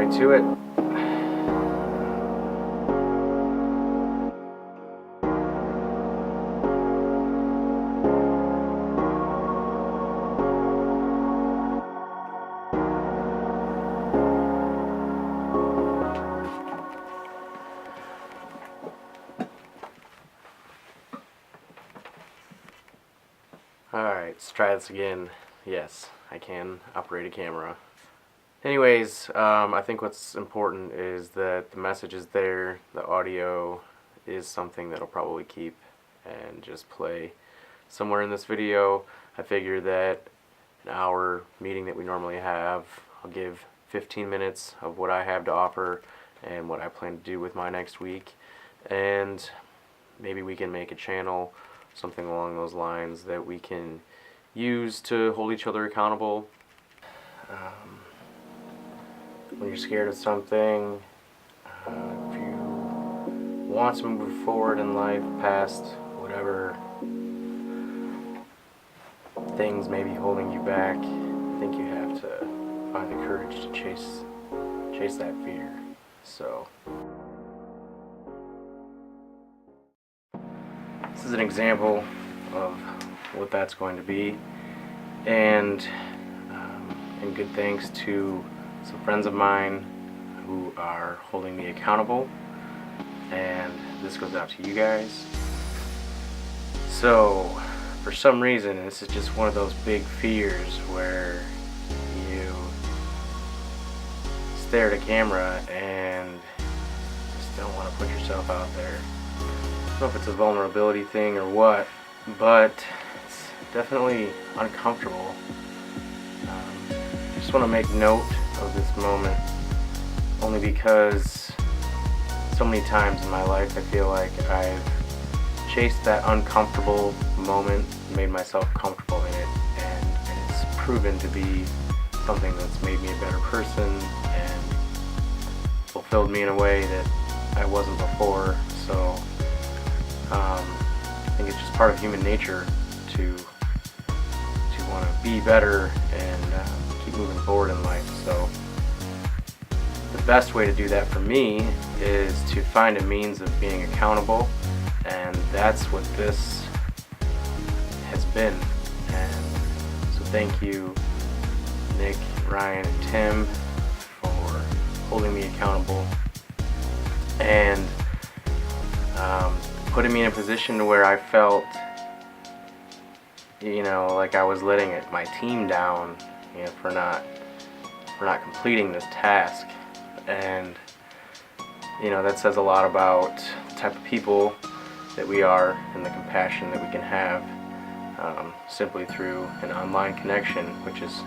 right to it. Alright, let's try this again. Yes, I can operate a camera. Anyways, I think what's important is that the message is there, the audio is something that'll probably keep and just play somewhere in this video. I figure that an hour meeting that we normally have, I'll give 15 minutes of what I have to offer and what I plan to do with my next week, and maybe we can make a channel, something along those lines that we can use to hold each other accountable. When you're scared of something, if you want to move forward in life past whatever things may be holding you back, I think you have to find the courage to chase that fear. So this is an example of what that's going to be, and good thanks to some friends of mine who are holding me accountable, and this goes out to you guys. So for some reason, this is just one of those big fears where you stare at a camera and just don't want to put yourself out there. I don't know if it's a vulnerability thing or what, but it's definitely uncomfortable. I just want to make note of this moment only because so many times in my life I feel like I've chased that uncomfortable moment, made myself comfortable in it, and it's proven to be something that's made me a better person and fulfilled me in a way that I wasn't before. So I think it's just part of human nature to want to be better and keep moving forward in life. So the best way to do that for me is to find a means of being accountable, and that's what this has been. And so thank you, Nick, Ryan, and Tim, for holding me accountable and putting me in a position where I felt, like I was letting my team down, for not completing this task. And that says a lot about the type of people that we are and the compassion that we can have simply through an online connection, which is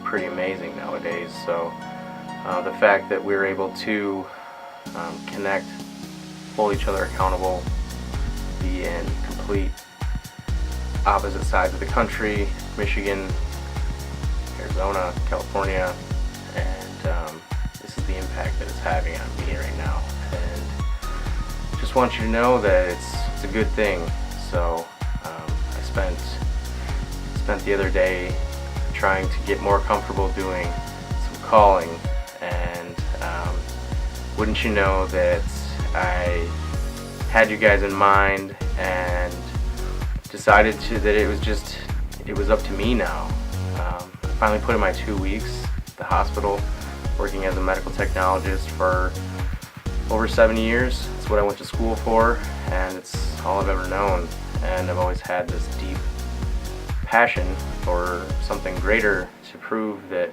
pretty amazing nowadays. So the fact that we're able to connect, hold each other accountable, be in complete opposite sides of the country, Michigan, Arizona, California, and this is the impact that it's having on me right now. And just want you to know that it's a good thing. So I spent the other day trying to get more comfortable doing some calling, and wouldn't you know that I had you guys in mind and decided that it was up to me now. I finally put in my 2 weeks at the hospital, working as a medical technologist for over 7 years. That's what I went to school for, and it's all I've ever known. And I've always had this deep passion for something greater, to prove that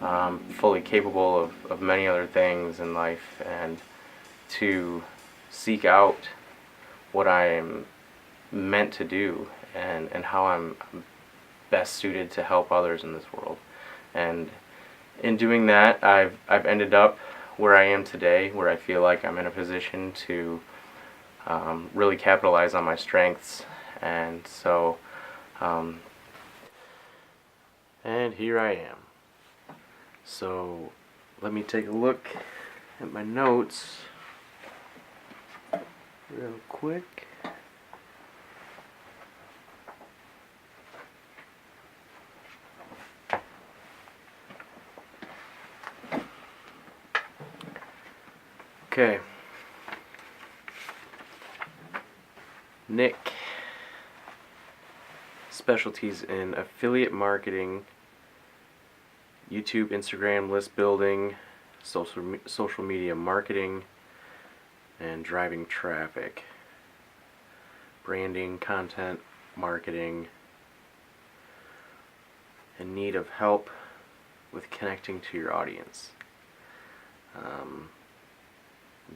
I'm fully capable of many other things in life, and to seek out what I am meant to do, and how I'm best suited to help others in this world. And in doing that, I've ended up where I am today, where I feel like I'm in a position to really capitalize on my strengths. And so and here I am. So let me take a look at my notes real quick. Okay. Nick. Specialties in affiliate marketing, YouTube, Instagram, list building, social media marketing, and driving traffic. Branding, content, marketing. In need of help with connecting to your audience.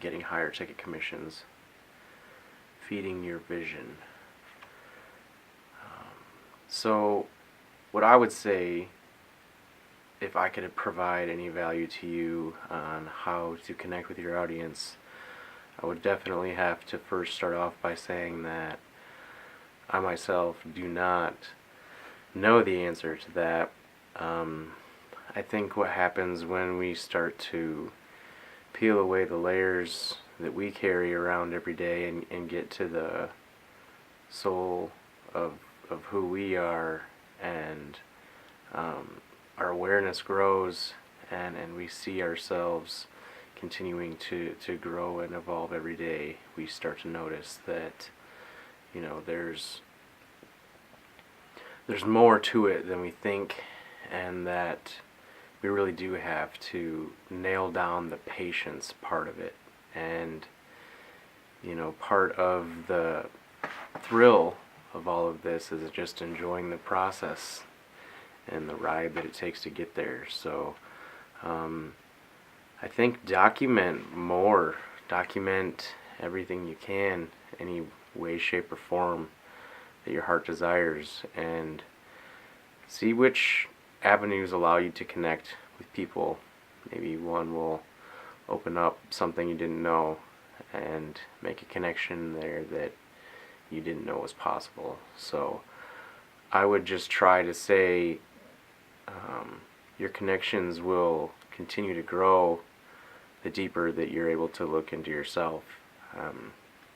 Getting higher ticket commissions. Feeding your vision. So, what I would say, if I could provide any value to you on how to connect with your audience, I would definitely have to first start off by saying that I myself do not know the answer to that. I think what happens when we start to peel away the layers that we carry around every day and get to the soul of who we are, and our awareness grows, and we see ourselves continuing to grow and evolve every day, we start to notice that, you know, there's more to it than we think, and that we really do have to nail down the patience part of it. And, you know, part of the thrill of all of this is just enjoying the process and the ride that it takes to get there. So I think document everything you can, any way, shape, or form that your heart desires, and see which avenues allow you to connect with people. Maybe one will open up something you didn't know and make a connection there that you didn't know was possible. So I would just try to say your connections will continue to grow the deeper that you're able to look into yourself.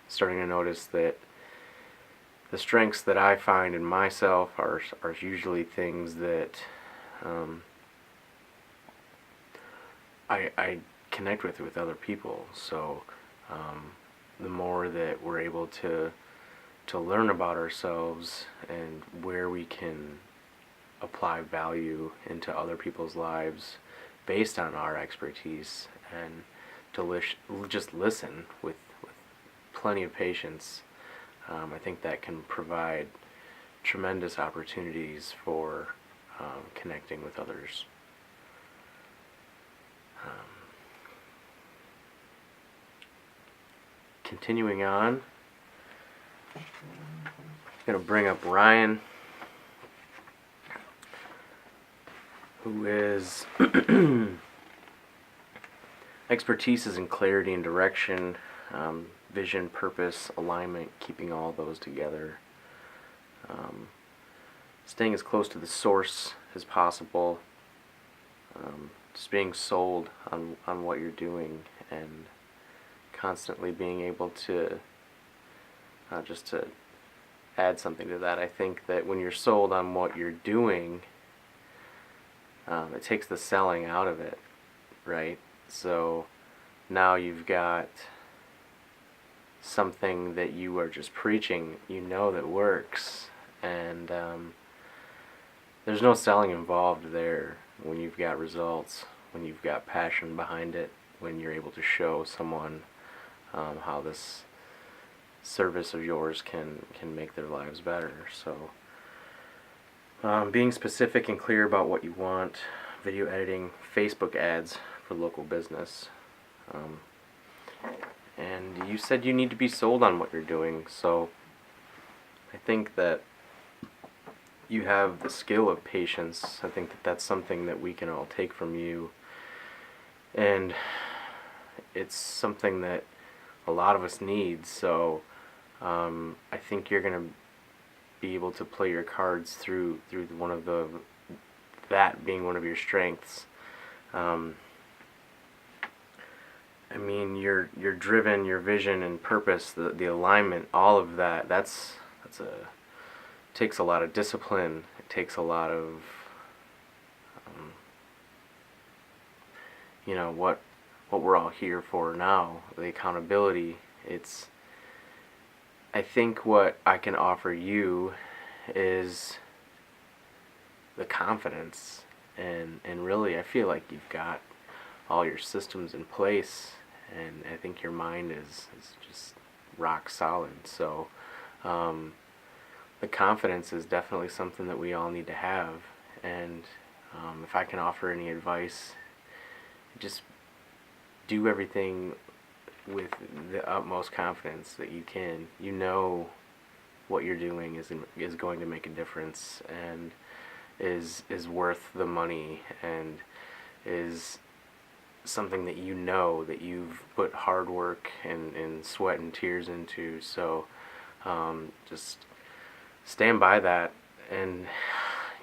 Starting to notice that the strengths that I find in myself are usually things that I connect with other people. So the more that we're able to learn about ourselves and where we can apply value into other people's lives based on our expertise, and to just listen with plenty of patience, I think that can provide tremendous opportunities for connecting with others. Continuing on, I'm going to bring up Ryan, who is expertise is in clarity and direction, vision, purpose, alignment, keeping all those together, staying as close to the source as possible, just being sold on what you're doing, and constantly being able to just to add something to that. I think that when you're sold on what you're doing, it takes the selling out of it, right? So now you've got something that you are just preaching, you know, that works, and there's no selling involved there when you've got results, when you've got passion behind it, when you're able to show someone how this service of yours can make their lives better. So being specific and clear about what you want, video editing, Facebook ads for local business. And you said you need to be sold on what you're doing, so I think that you have the skill of patience. I think that that's something that we can all take from you, and it's something that a lot of us need. So I think you're going to be able to play your cards through that being one of your strengths. I mean, you're driven, your vision and purpose, the alignment, all of that. Takes a lot of discipline. It takes a lot of what what we're all here for now, the accountability. I think what I can offer you is the confidence, and really I feel like you've got all your systems in place, and I think your mind is just rock solid. So the confidence is definitely something that we all need to have, and if I can offer any advice, just do everything with the utmost confidence that you can. You know what you're doing is going to make a difference, and is worth the money, and is something that you know that you've put hard work and sweat and tears into. So just stand by that, and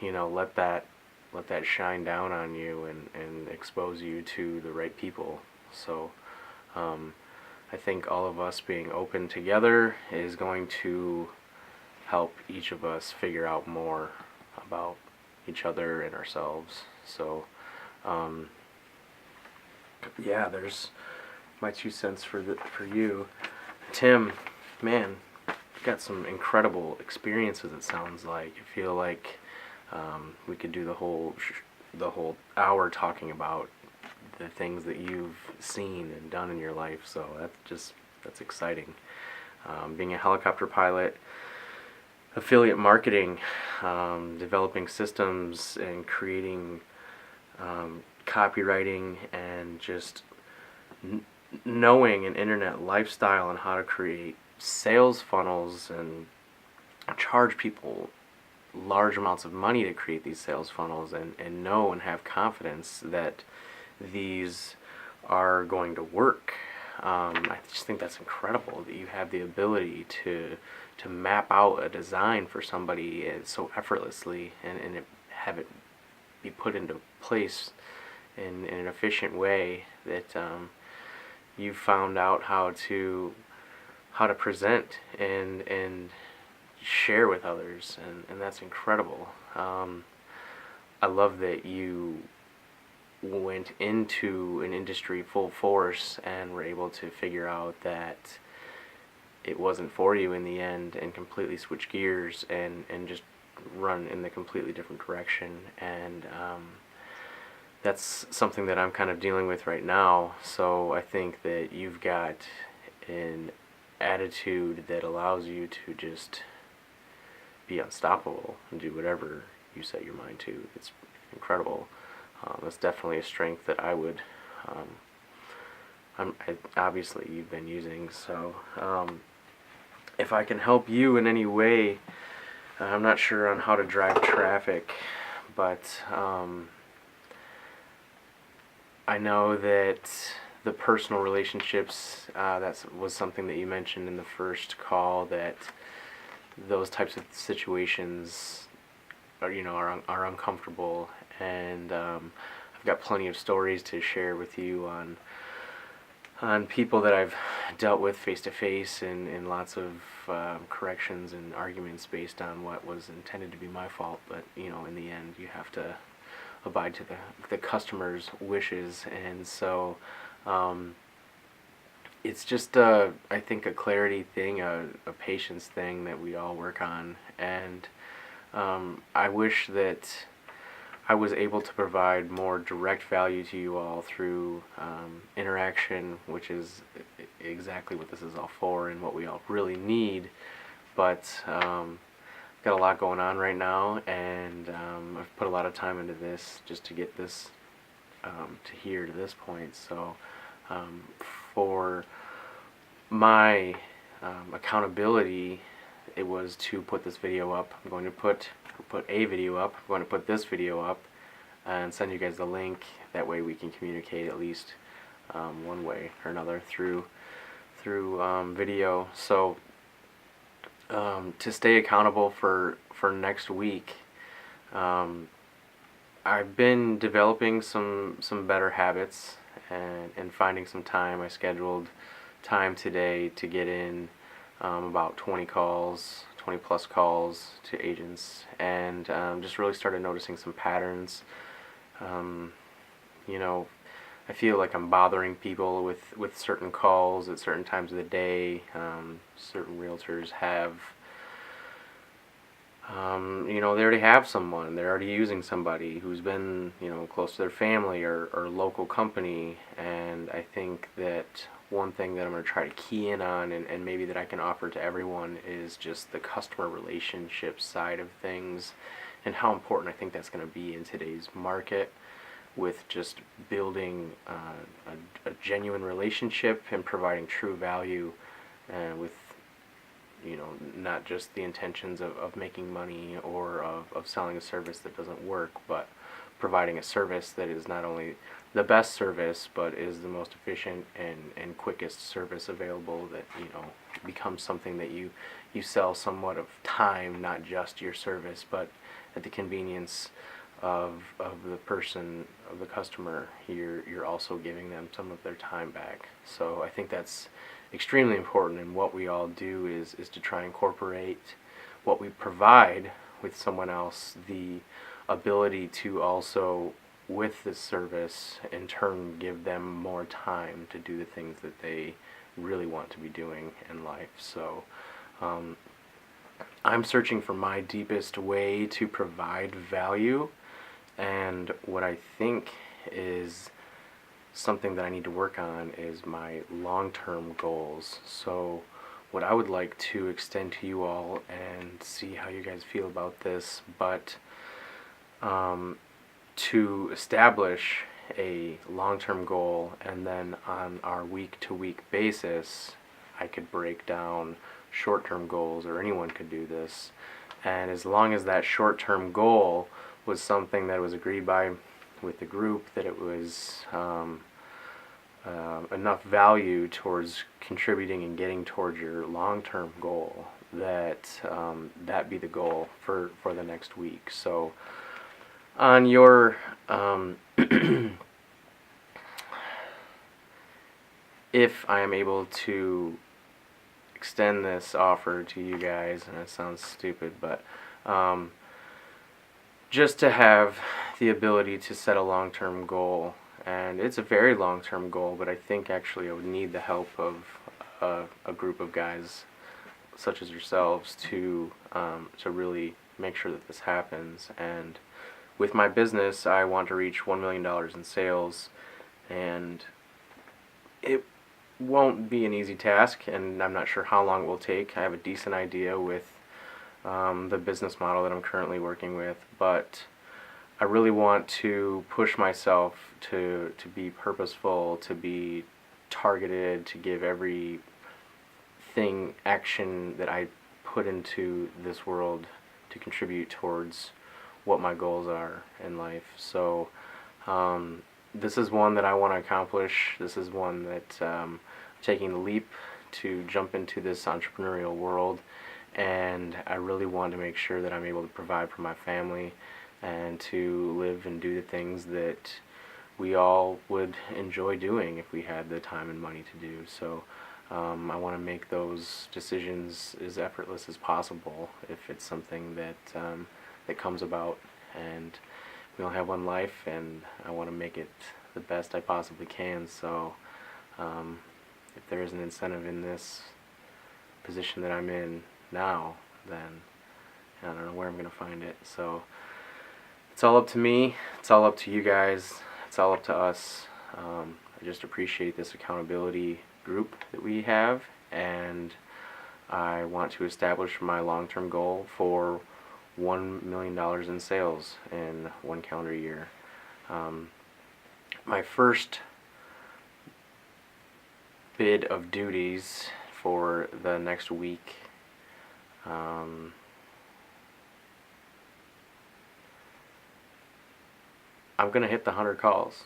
let that shine down on you, and expose you to the right people. So I think all of us being open together is going to help each of us figure out more about each other and ourselves. So yeah, there's my 2 cents for you. Tim, man, you've got some incredible experiences, it sounds like. I feel like we could do the whole hour talking about the things that you've seen and done in your life. So that's exciting. Being a helicopter pilot, affiliate marketing, developing systems and creating copywriting, and just knowing an internet lifestyle and how to create sales funnels and charge people large amounts of money to create these sales funnels, and know and have confidence that these are going to work. I just think that's incredible that you have the ability to map out a design for somebody so effortlessly, and have it be put into place in an efficient way, that you found out how to present and share with others, and that's incredible. I love that you went into an industry full force and were able to figure out that it wasn't for you in the end, and completely switch gears and just run in the completely different direction. And that's something that I'm kind of dealing with right now. So I think that you've got an attitude that allows you to just be unstoppable and do whatever you set your mind to. It's incredible. That's definitely a strength that I would obviously you've been using. So if I can help you in any way, I'm not sure on how to drive traffic, but I know that the personal relationships, that was something that you mentioned in the first call, that those types of situations are uncomfortable, and I've got plenty of stories to share with you on people that I've dealt with face to face, and lots of corrections and arguments based on what was intended to be my fault. But in the end, you have to abide to the customer's wishes, and so it's just I think a clarity thing, a patience thing that we all work on, and I wish that I was able to provide more direct value to you all through interaction, which is exactly what this is all for and what we all really need. But got a lot going on right now, and I've put a lot of time into this just to get this to this point. So for my accountability, it was to put this video up. I'm going to put a video up. I'm going to put this video up and send you guys the link. That way we can communicate at least one way or another through video. So to stay accountable for next week, I've been developing some better habits, and finding some time. I scheduled time today to get in about 20 plus calls to agents, and just really started noticing some patterns. I feel like I'm bothering people with certain calls at certain times of the day. Certain realtors have, they already have someone. They're already using somebody who's been, close to their family or local company. And I think that one thing that I'm going to try to key in on, and maybe that I can offer to everyone, is just the customer relationship side of things and how important I think that's going to be in today's market, with just building a genuine relationship and providing true value, with not just the intentions of making money or of selling a service that doesn't work, but providing a service that is not only the best service, but is the most efficient and quickest service available, that becomes something that you sell somewhat of time, not just your service, but at the convenience of the person, of the customer. You're also giving them some of their time back. So I think that's extremely important, and what we all do is to try and incorporate what we provide with someone else, the ability to also, with this service, in turn give them more time to do the things that they really want to be doing in life. So I'm searching for my deepest way to provide value, and what I think is something that I need to work on is my long-term goals. So what I would like to extend to you all, and see how you guys feel about this, but to establish a long-term goal, and then on our week-to-week basis, I could break down short-term goals, or anyone could do this. And as long as that short-term goal was something that was agreed by with the group, that it was enough value towards contributing and getting towards your long-term goal, that that be the goal for the next week. So on your if I am able to extend this offer to you guys, and it sounds stupid, but just to have the ability to set a long-term goal, and it's a very long-term goal, but I think actually I would need the help of a group of guys such as yourselves to really make sure that this happens. And with my business, I want to reach $1 million in sales, and it won't be an easy task, and I'm not sure how long it will take. I have a decent idea with the business model that I'm currently working with, but I really want to push myself to be purposeful, to be targeted, to give every action that I put into this world to contribute towards what my goals are in life. So this is one that I want to accomplish. This is one that I'm taking the leap to jump into this entrepreneurial world, and I really want to make sure that I'm able to provide for my family and to live and do the things that we all would enjoy doing if we had the time and money to do. So I want to make those decisions as effortless as possible, if it's something that that comes about. And we only have one life, and I want to make it the best I possibly can. So if there is an incentive in this position that I'm in now, then I don't know where I'm going to find it. So it's all up to me. It's all up to you guys. It's all up to us. I just appreciate this accountability group that we have, and I want to establish my long-term goal for $1 million in sales in one calendar year. My first bid of duties for the next week, I'm going to hit the 100 calls.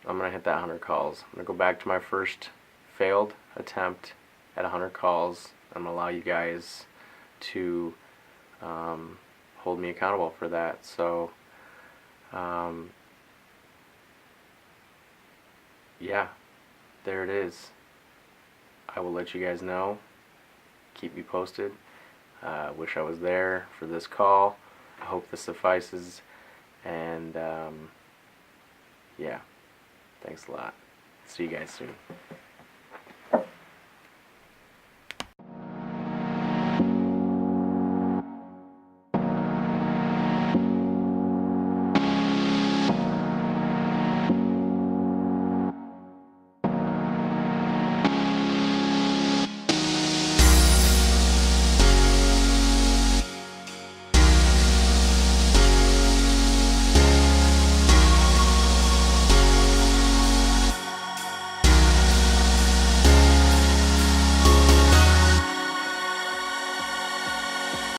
I'm going to hit that 100 calls. I'm going to go back to my first failed attempt at 100 calls. I'm going to allow you guys to hold me accountable for that. So yeah, there it is. I will let you guys know. Keep me posted. Wish I was there for this call. I hope this suffices. And yeah, Thanks a lot. See you guys soon.